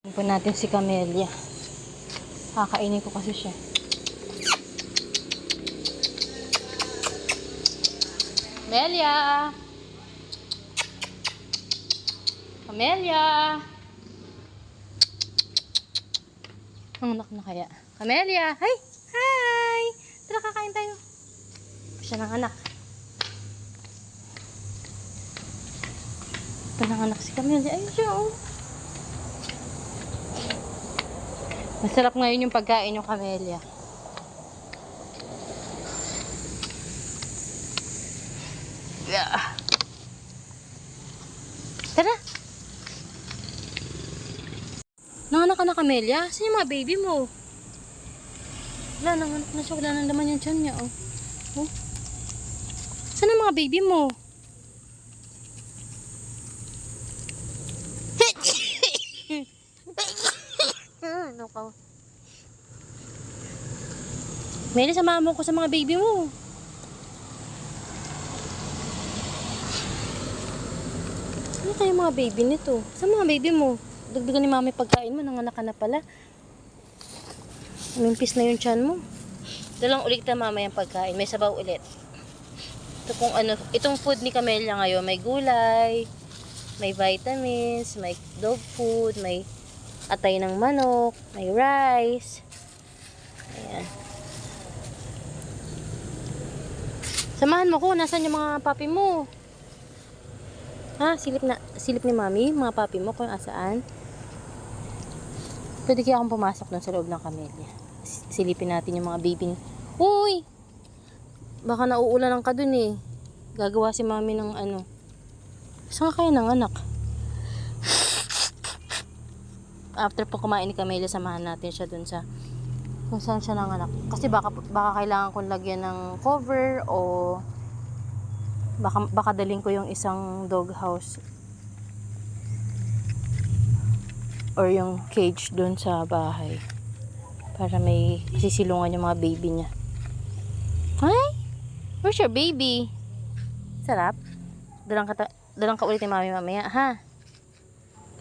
Ano po natin si Camellia. Kakainin ko kasi siya. Camellia! Camellia! Ang anak na kaya. Camellia! Hi! Hi! Tara, kakain tayo. Siya ng anak. Ito ng anak si Camellia. Ayun siya, oh. Masarap ngayon yung pagkain yung Camellia. Yeah. Tara! Nanganak ka na, Camellia? Saan yung mga baby mo? Wala, nanganak na siya. Wala nang laman yung tiyan niya, oh. Oh. Saan ang mga baby mo? Ano ka? Meli, samahan mo ko sa mga baby mo. Ano kayo mga baby nito? Saan mga baby mo? Dagdagan ni mami pagkain mo. Nanganak ka na pala. Umimpis na yung tiyan mo. Ito lang ulit na mama yung pagkain. May sabaw ulit. Ito kung ano, itong food ni Camellia ngayon, may gulay, may vitamins, may dog food, may atay ng manok, may rice. Ayan. Samahan mo ko, nasaan yung mga papi mo? Ha? Silip ni mami, mga papi mo kung asaan. Pwede kaya akong pumasok doon sa loob ng Camellia. Silipin natin yung mga baby. Uy! Baka nauulanan ka dun eh. Gagawa si mami ng ano. Saan ka kaya ng anak? After po kumain ni Camellia, samahan natin siya dun sa kung saan siya ng anak. Kasi baka kailangan kong lagyan ng cover o baka daling ko yung isang dog house or yung cage dun sa bahay para may sisilungan yung mga baby niya. Hi! Where's your baby? Sarap. Dalang ka ulit ni mami mamaya, ha?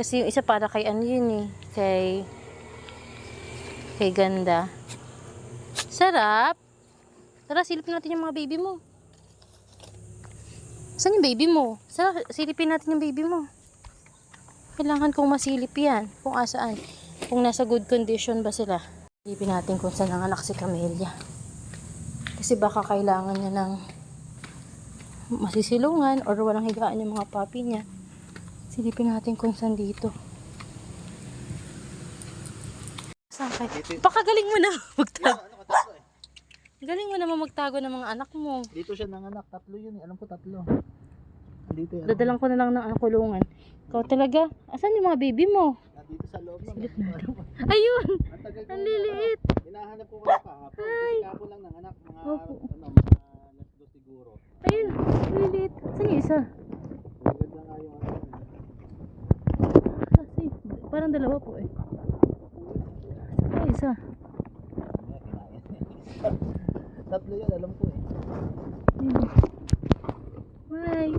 Kasi yung isa para kay ano yun eh. Kay Ganda. Sarap. Tara, silipin natin yung mga baby mo. Saan yung baby mo? Tara, silipin natin yung baby mo. Kailangan kong masilip yan. Kung asaan. Kung nasa good condition ba sila. Silipin natin kung saan ang anak si Camellia. Kasi baka kailangan niya ng masisilungan or walang higaan yung mga papi niya. Silipin natin kung saan dito. Saan kayo? Pakagaling mo na magtago. Galing mo naman magtago ng mga anak mo. Dito siya nanganak. Tatlo yun eh. Alam ko tatlo. Dito yan. Dadalang ko na lang ng kulungan. Ikaw talaga. Asan yung mga baby mo? Dito sa loob na. Silip natin. Ayun! Ang liliit. Hinahanap ko kayo kahapon. Kasi kahapon lang nanganak. Mga Opo. alas 2 siguro. Ayun! Ang liliit. Saan yung isa? Maganda nga yung ano. Kasi parang dalawa po eh. Saan yung isa? Tatlo yan. Alam ko eh. Hi!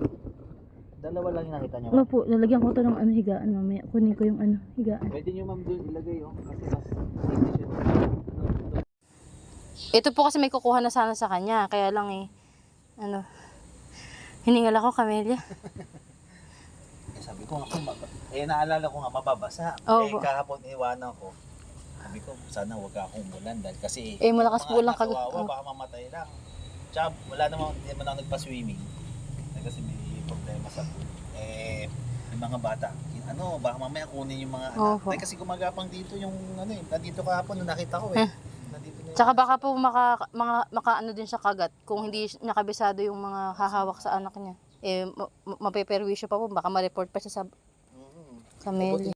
Dalawa lang yung nakita niyo. Opo, lalagyan ko to ng higaan mamaya. Kunin ko yung higaan. Pwede nyo ma'am doon ilagay oh. Kasi mas safety siya. Ito po kasi may kukuha na sana sa kanya. Kaya lang hiningal ako, Camellia. Sabi ko ako, naalala ko nga mababasa. Opo. Kahapon iwanan ko. Sabi ko, sana huwag ka akong umulan dahil kasi Malakas po lang kawawa, baka mamatay lang. Tsaka wala namang, hindi naman ako nagpa-swimming. Kasi may problema sa pool. Yung mga bata, baka mamaya kunin yung mga anak. Kasi gumagapang dito yung nandito kahapon nung nakita ko Nandito na Tsaka baka po maka din siya kagat kung hindi niya kabisado yung mga hahawak sa anak niya. Mapeperwisyo pa po, baka ma-report pa siya sa Camellia.